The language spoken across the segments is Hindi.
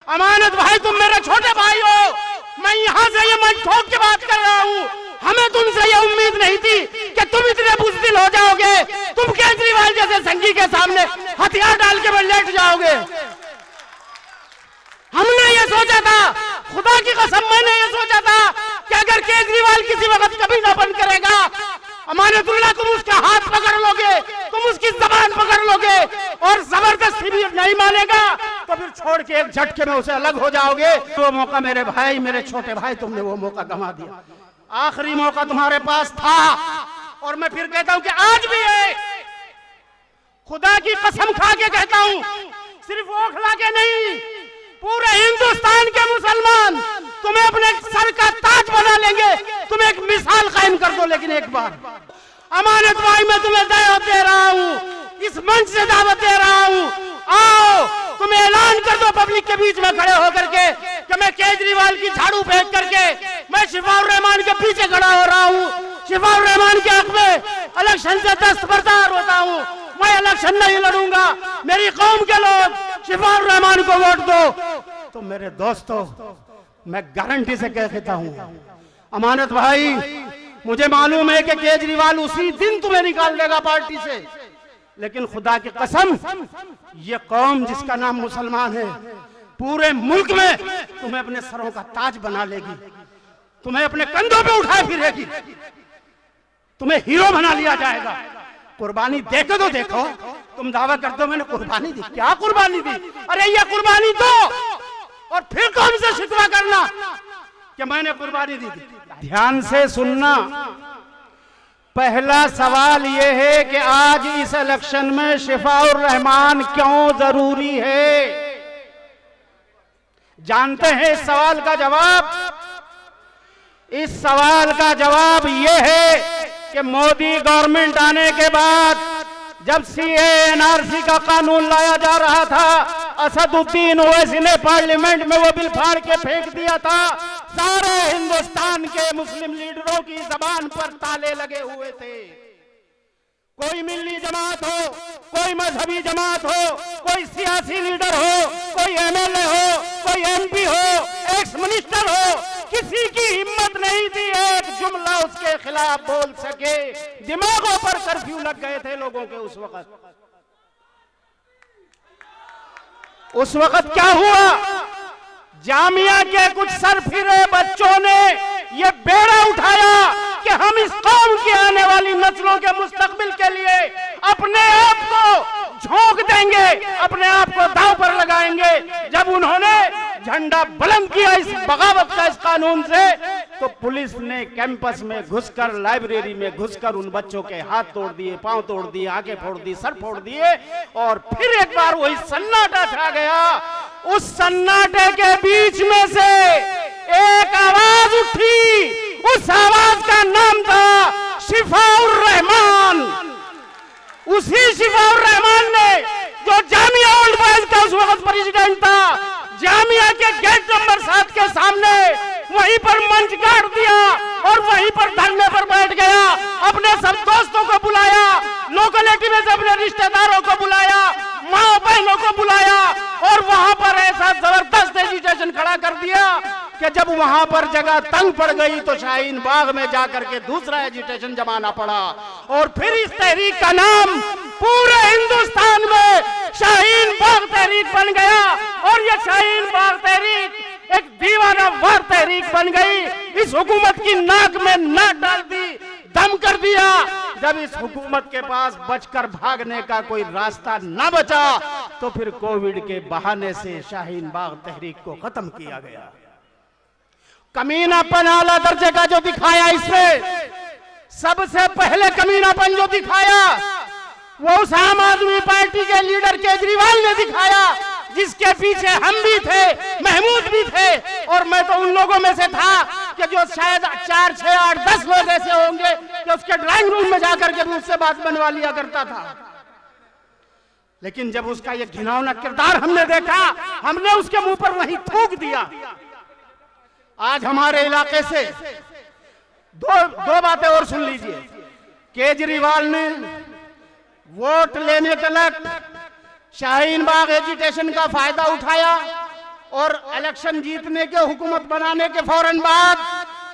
अमानत भाई तुम मेरे छोटे भाई हो, मैं यहाँ से ये मंच ठोक के बात कर रहा हूँ। हमें तुमसे ये उम्मीद नहीं थी कि तुम इतने बुज़दिल हो जाओगे, तुम केजरीवाल जैसे संगी के सामने हथियार डाल के लेट जाओगे। हमने ये सोचा था, खुदा की कसम मैंने ये सोचा था कि अगर केजरीवाल किसी वक्त कभी ना बंद करेगा, अमानतुल्लाह तुम उसका हाथ पकड़ लोगे, तुम उसकी जबान पकड़ लोगे और जबरदस्ती भी नहीं मानेगा तो फिर छोड़ के एक झटके में उसे अलग हो जाओगे। वो मौका मेरे भाई, मेरे छोटे भाई, तुमने वो मौका गंवा दिया। आखिरी मौका तुम्हारे पास था और मैं फिर कहता हूं कि आज भी है। खुदा की कसम खा के कहता हूं, सिर्फ ओखला के नहीं, पूरे हिंदुस्तान के मुसलमान तुम्हें अपने सर का ताज बना लेंगे। तुम एक मिसाल कायम कर दो। लेकिन एक बार अमानत भाई मैं तुम्हें दावत दे रहा हूँ, इस मंच से दावत दे रहा हूँ, आओ तुम ऐलान कर दो पब्लिक के बीच में खड़े होकर के कि मैं केजरीवाल की झाड़ू फेंक करके मैं शिफाउर रहमान के पीछे खड़ा हो रहा हूँ, शिफाउर रहमान के हक में इलेक्शन से दस्तबरदार होता हूँ, मैं इलेक्शन नहीं लड़ूंगा, मेरी कौम के लोग शिफाउर रहमान को वोट दो। तो मेरे दोस्तों मैं गारंटी से कहता हूँ अमानत भाई, मुझे मालूम है कि केजरीवाल उसी दिन तुम्हें निकाल देगा पार्टी से, लेकिन खुदा की कसम ये कौम जिसका नाम मुसलमान है पूरे मुल्क में तुम्हें अपने सरों का ताज बना लेगी, तुम्हें अपने कंधों पे उठाए फिरेगी, तुम्हें हीरो बना लिया जाएगा। कुर्बानी देखे तो देखो, तुम दावा करते हो मैंने कुर्बानी दी, क्या कुर्बानी दी? अरे ये कुर्बानी दो और फिर कौन से शिकवा करना कि मैंने कुर्बानी दी थी। ध्यान से सुनना, पहला सवाल यह है कि आज इस इलेक्शन में शिफाउर रहमान क्यों जरूरी है? जानते हैं इस सवाल का जवाब? इस सवाल का जवाब यह है कि मोदी गवर्नमेंट आने के बाद जब सीए एनआरसी का कानून लाया जा रहा था, असदुद्दीन ओवैसी ने पार्लियामेंट में वो बिल फाड़ के फेंक दिया था। सारे हिंदुस्तान के मुस्लिम लीडरों की जबान पर ताले लगे हुए थे। कोई मिल्ली जमात हो, कोई मजहबी जमात हो, कोई सियासी लीडर हो, कोई एमएलए हो, कोई एमपी हो, एक्स मिनिस्टर हो, किसी की हिम्मत नहीं थी एक जुमला उसके खिलाफ बोल सके। दिमागों पर कर्फ्यू लग गए थे लोगों के उस वक्त। उस वक्त क्या हुआ? जामिया के कुछ सरफिरे बच्चों ने ये बेड़ा उठाया कि हम इस कौम की आने वाली नस्लों के मुस्तकबिल के लिए अपने आप को झोंक देंगे, अपने आप को दांव पर लगाएंगे। जब उन्होंने झंडा बुलंद किया इस बगावत का, इस कानून से, तो पुलिस ने कैंपस में घुसकर, लाइब्रेरी में घुसकर उन बच्चों के हाथ तोड़ दिए, पांव तोड़ दिए, आंखें फोड़ दी, सर फोड़ दिए और फिर एक बार वही सन्नाटा छा गया। उस सन्नाटे के बीच में से एक आवाज उठी, उस आवाज का नाम था शिफाउर रहमान। उसी शिफाउर रहमान ने, जो जामिया ओल्ड बॉयज का उस वक्त प्रेसिडेंट था, जामिया के गेट नंबर 7 के सामने वहीं पर मंच गाड़ दिया और वहीं पर धरने पर बैठ गया। अपने सब दोस्तों को बुलाया, लोकेलिटी में से अपने रिश्तेदारों को बुलाया, माँ बहनों को बुलाया और वहां पर ऐसा जबरदस्त एजिटेशन खड़ा कर दिया कि जब वहां पर जगह तंग पड़ गई तो शाहीन बाग में जाकर के दूसरा एजिटेशन जमाना पड़ा और फिर इस तहरीक का नाम पूरे हिंदुस्तान में शाहीन बाग तहरीक बन गया और ये शाहीन बाग तहरीक एक दीवाना वार तहरीक बन गई। इस हुकूमत की नाक में नाक डाल दी, दम कर दिया। जब इस हुकूमत के पास बचकर भागने का कोई रास्ता न बचा तो फिर कोविड के बहाने से शाहीन बाग तहरीक को खत्म किया गया। कमीनापन आला दर्जे का जो दिखाया, इसमें सबसे पहले कमीनापन जो दिखाया वो उस आम आदमी पार्टी के लीडर केजरीवाल ने दिखाया, जिसके पीछे हम भी थे, महमूद भी थे और मैं तो उन लोगों में से था कि जो शायद 4, 6, 8, 10 लोग ऐसे होंगे कि उसके ड्राइंग रूम में जाकर के भी उससे बात बनवा लिया करता था। लेकिन जब उसका ये घिनौना किरदार हमने देखा, हमने उसके मुंह पर वहीं थूक दिया। आज हमारे इलाके से दो बातें और सुन लीजिए। केजरीवाल ने वोट लेने तक शाहीन बाग एजिटेशन का फायदा उठाया और इलेक्शन जीतने के हुकूमत बनाने के फौरन बाद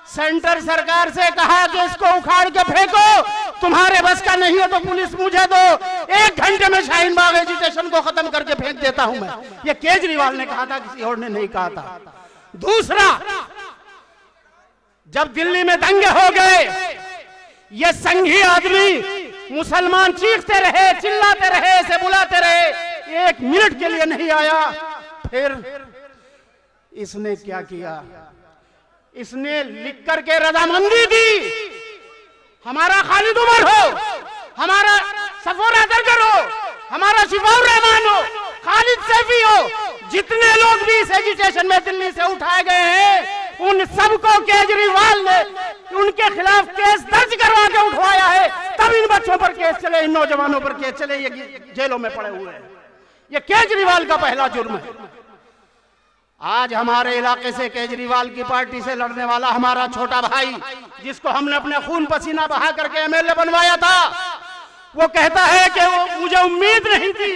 सेंटर सरकार से कहा कि इसको उखाड़ के फेंको, तुम्हारे बस का नहीं है तो पुलिस मुझे दो, 1 घंटे में शाहीन बाग एजिटेशन को खत्म करके फेंक देता हूं मैं। ये केजरीवाल ने कहा था, किसी और ने नहीं कहा था। दूसरा, जब दिल्ली में दंगे हो गए, ये संघी आदमी मुसलमान चीखते रहे, चिल्लाते रहे, ऐसे बुलाते रहे, 1 मिनट के लिए नहीं आया। फिर इसने क्या किया? इसने लिख करके रजामंदी दी, हमारा खालिद उमर हो, हमारा सफोर अजगर हो, हमारा शिफाउर रहमान हो, खालिद सैफी हो, जितने लोग भी इस एजिटेशन में दिल्ली से उठाए गए हैं, उन सबको केजरीवाल ने उनके खिलाफ केस दर्ज करवा के उठवाया है। तब इन बच्चों पर केस चले, इन नौजवानों पर केस चले, ये जेलों में पड़े हुए हैं। ये केजरीवाल का पहला जुर्म है। आज हमारे इलाके से केजरीवाल की पार्टी से लड़ने वाला हमारा छोटा भाई, जिसको हमने अपने खून पसीना बहा करके एमएलए बनवाया था, वो कहता है कि मुझे उम्मीद नहीं थी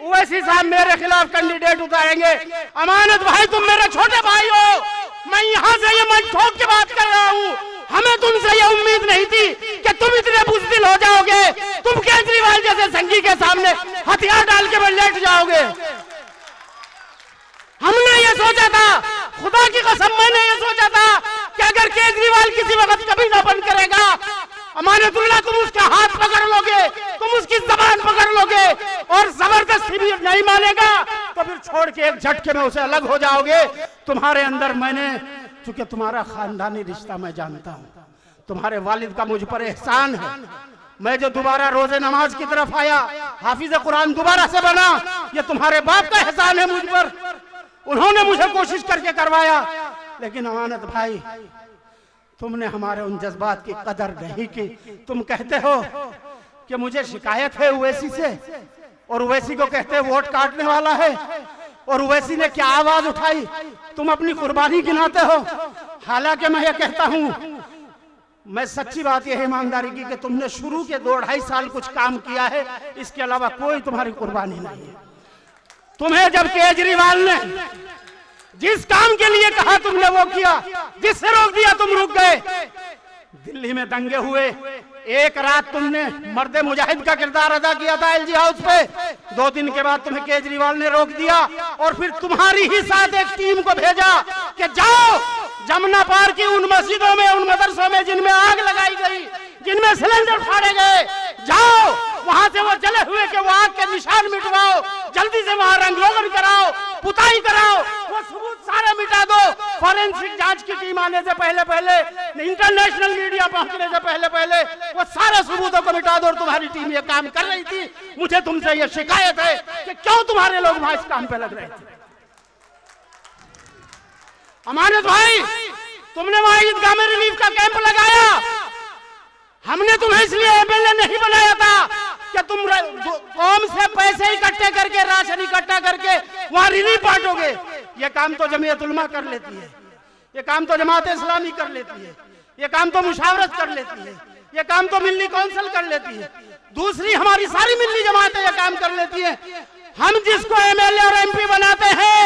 ओवैसी साहब मेरे खिलाफ कैंडिडेट उतारेंगे। अमानत भाई, तुम मेरे छोटे भाई हो, मैं यहाँ से ये मंच ठोक के बात कर रहा हूँ। हमें तुमसे ये उम्मीद नहीं थी कि तुम इतने बुज़दिल हो जाओगे, तुम केजरीवाल जैसे संघी के सामने हथियार डाल के लेट जाओगे। हमने ये सोचा था, खुदा की कसम मैंने ये सोचा था कि अगर केजरीवाल किसी वक्त कभी ना बंद करेगा, अमानतुल्लाह तुम उसका हाथ पकड़ लोगे, तुम उसकी जबान पकड़ लोगे और जबरदस्ती भी नहीं मानेगा तो फिर छोड़ के एक झटके में उसे अलग हो जाओगे। तुम्हारे अंदर मैंने, चूंकि तुम्हारा खानदानी रिश्ता मैं जानता हूं, तुम्हारे वालिद का मुझ पर एहसान है। मैं जो दोबारा रोजे नमाज की तरफ आया, हाफिज कुरान दोबारा से बना, ये तुम्हारे बाप का एहसान है मुझ पर। उन्होंने मुझे कोशिश करके करवाया, लेकिन अमानत भाई, तुमने हमारे उन जज्बात की कदर नहीं की। तुम कहते हो कि मुझे शिकायत है ओवैसी से, और ओवैसी को कहते हैं वोट काटने वाला है, और ओवैसी ने क्या आवाज उठाई, तुम अपनी कुर्बानी गिनाते हो। हालांकि मैं ये कहता हूं, मैं सच्ची बात यह है ईमानदारी की कि तुमने शुरू के 2-2.5 साल कुछ काम किया है, इसके अलावा कोई तुम्हारी कुर्बानी नहीं है। तुम्हें जब केजरीवाल ने जिस काम के लिए कहा तुमने वो किया, जिससे रोक दिया तुम रुक गए। दिल्ली में दंगे हुए, एक रात तुमने मर्दे मुजाहिद का किरदार अदा किया था एलजी हाउस पे, 2 दिन के बाद तुम्हें केजरीवाल ने रोक दिया और फिर तुम्हारी ही साथ एक टीम को भेजा कि जाओ जमुना पार की उन मस्जिदों में, उन मदरसों में जिनमें आग लगाई गई, जिनमें सिलेंडर फाड़े गए, जाओ वहां से वो जले हुए के वो आग के निशान मिटवाओ, जल्दी से वहां रंग रोगन कराओ, पुताई कराओ, वो सबूत सारे मिटा दो। फॉरेंसिक जांच की टीम आने से पहले, इंटरनेशनल मीडिया पहुंचने से पहले वो सारे सबूतों को मिटा दो। और तुम्हारी टीम ये काम कर रही थी। मुझे तुमसे ये शिकायत है कि क्यों तुम्हारे लोग वहां इस काम पे लग रहे थे। अमानत भाई, तुमने वहां ईदगाह में रिलीफ का कैंप लगाया, हमने तुम्हें इसलिए एमएलए नहीं बनाया था कि तुम कौम से पैसे इकट्ठे करके, राशन इकट्ठा करके वहां रिलीफ बांटोगे। ये काम तो जमीयत उलमा कर लेती है, ये काम तो जमात इस्लामी कर लेती है, ये काम तो मुशावरत कर लेती है, ये काम तो मिल्ली काउंसिल कर लेती है, दूसरी हमारी सारी मिल्ली जमातें ये काम कर लेती है। हम जिसको एमएलए और एमपी बनाते हैं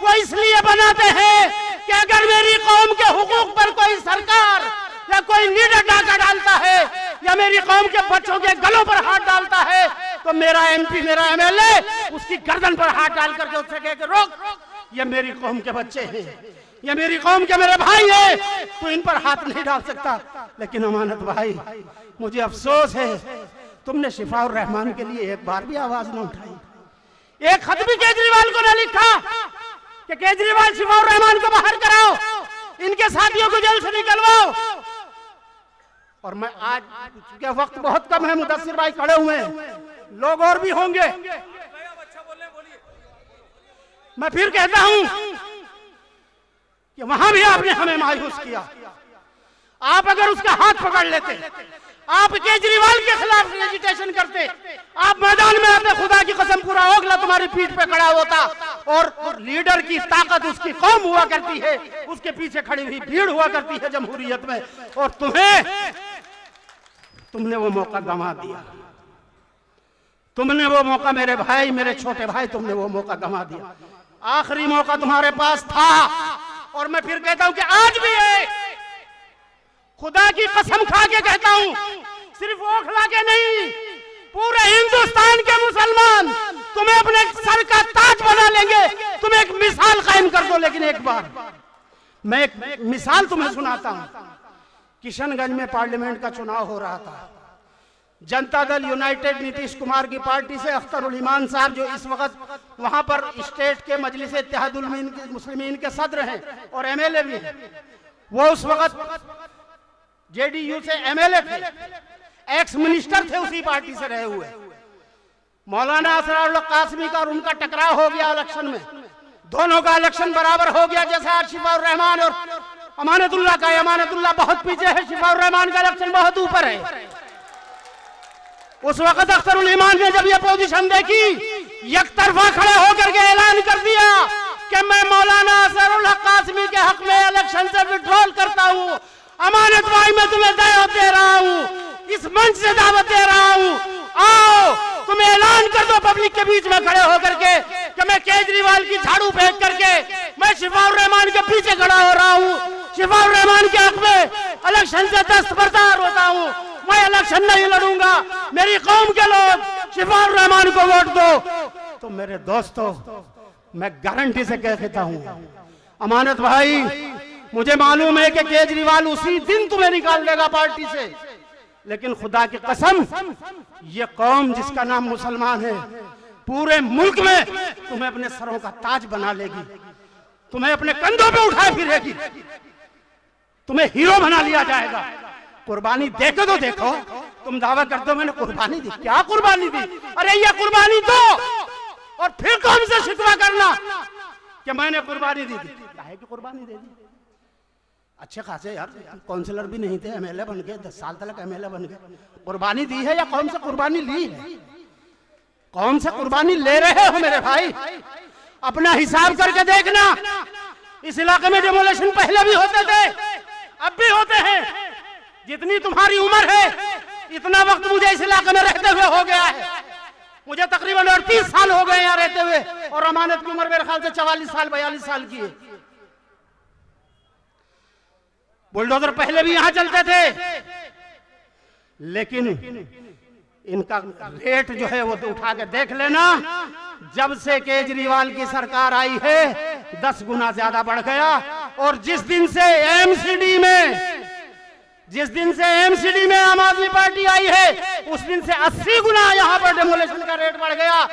वो इसलिए बनाते हैं कि अगर मेरी कौम के हुकूक पर कोई सरकार या कोई लीडर डाका डालता है या मेरी कौम के बच्चों के गलों पर हाथ डालता है तो मेरा एमपी, मेरा एमएलए उसकी गर्दन पर हाथ डाल करके उससे कहे कि रोक, ये मेरी कौम के बच्चे हैं, ये मेरी कौम के मेरे भाई हैं, तो इन पर हाथ नहीं डाल सकता। लेकिन अमानत भाई, मुझे अफसोस है तुमने शिफाउर रहमान के लिए एक बार भी आवाज न उठाई। एक खत भी केजरीवाल को न लिखा कि केजरीवाल शिफाउर रहमान को बाहर कराओ, इनके साथियों को जेल से निकलवाओ। और मैं आज के वक्त बहुत कम है, मुदस्सिर भाई खड़े हुए हैं, लोग और भी होंगे, मैं फिर कहता हूं कि वहां भी आपने हमें मायूस किया। आप अगर उसका हाथ पकड़ लेते, आप केजरीवाल के खिलाफ एजिटेशन करते, आप मैदान में आते, खुदा की कसम पूरा ओगला तुम्हारी पीठ पे खड़ा होता। और लीडर की ताकत उसकी कौम हुआ करती है, उसके पीछे खड़ी हुई भीड़ हुआ करती है जमहूरियत में। और तुमने वो मौका गंवा दिया, तुमने वो मौका, मेरे भाई, मेरे छोटे भाई, तुमने वो मौका गंवा दिया। आखिरी मौका तुम्हारे पास था और मैं फिर कहता हूं कि आज भी है। खुदा की कसम खा के कहता हूं, सिर्फ ओखला के नहीं, पूरे हिंदुस्तान के मुसलमान तुम्हें अपने सर का ताज बना लेंगे। तुम एक मिसाल कायम कर दो। लेकिन एक बार मैं एक मिसाल तुम्हें सुनाता हूं। किशनगंज में पार्लियामेंट का चुनाव हो रहा था। जनता दल यूनाइटेड नीतीश कुमार की पार्टी से अख्तरुल ईमान साहब, जो इस वक्त वहां पर स्टेट के मजलिस इत्तेहादुल मुस्लिमीन के सदर हैं और एमएलए भी हैं, वो उस वक्त जेडीयू से एमएलए थे, एक्स मिनिस्टर थे उसी पार्टी से रहे हुए। मौलाना असरारुल हक कासमी का और उनका टकराव हो गया इलेक्शन में। दोनों का इलेक्शन बराबर हो गया। जैसे आज शिफाउर रहमान और अमानतुल्लाह का, अमानतुल्लाह बहुत पीछे है, शिफाउर रहमान का इलेक्शन बहुत ऊपर है। उस वक्त अख्तरुल ईमान ने जब ये पोजीशन देखी, एक तरफा खड़े होकर के ऐलान कर दिया कि मैं मौलाना असरारुल हक कासमी के हक में इलेक्शन से विड्रॉल करता हूं। अमानत भाई, मैं तुम्हें दावत दे रहा हूं, इस मंच से दावत दे रहा हूं, आओ तुम ऐलान कर दो पब्लिक के बीच में खड़े होकर के कि मैं केजरीवाल की झाड़ू फेंक करके मैं शिफाउर रहमान के पीछे खड़ा हो रहा हूं, शिफाउर रहमान के हक में इलेक्शन से दस्तबरदार होता हूं, मैं इलेक्शन नहीं लड़ूंगा, मेरी कौम के लोग शिफाउर रहमान को वोट दो। तो मेरे दोस्तों, मैं गारंटी से कहता हूं, अमानत भाई, मुझे मालूम है कि केजरीवाल उसी दिन तुम्हें निकाल देगा पार्टी से, लेकिन खुदा की कसम, ये कौम जिसका नाम मुसलमान है, पूरे मुल्क में तुम्हें अपने सरों का ताज बना लेगी, तुम्हें अपने कंधों पे उठाए फिरेगी, तुम्हें हीरो बना लिया जाएगा। कुर्बानी देके तो देखो। तुम दावा करते हो मैंने कुर्बानी दी, क्या कुर्बानी दी? अरे ये कुर्बानी दो और फिर कौन से शिकवा करना कि मैंने कुर्बानी दी थी। काहे की कुर्बानी दे दी? अच्छे खासे यार काउंसलर भी नहीं थे, एमएलए बन गए, 10 साल तक एमएलए बन गए। कुर्बानी दी है या कौन से कुर्बानी ली है? कौन से कुर्बानी ले रहे हो मेरे भाई? अपना हिसाब करके देखना। इस इलाके में डेमोलेशन पहले भी होते थे, अब भी होते हैं। जितनी तुम्हारी उम्र है, इतना वक्त मुझे इस इलाके में रहते हुए हो गया है। मुझे तकरीबन 38 साल हो गए यहाँ रहते हुए, और अमानत की उम्र मेरे ख्याल से 44 साल 42 साल की है। बुलडोजर पहले भी यहां चलते थे, लेकिन इनका रेट जो है वो तो उठा के देख लेना। जब से केजरीवाल की सरकार आई है 10 गुना ज्यादा बढ़ गया। और जिस दिन से एमसीडी में आम आदमी पार्टी आई है, उस दिन से 80 गुना यहाँ पर डेमोलेशन का रेट बढ़ गया।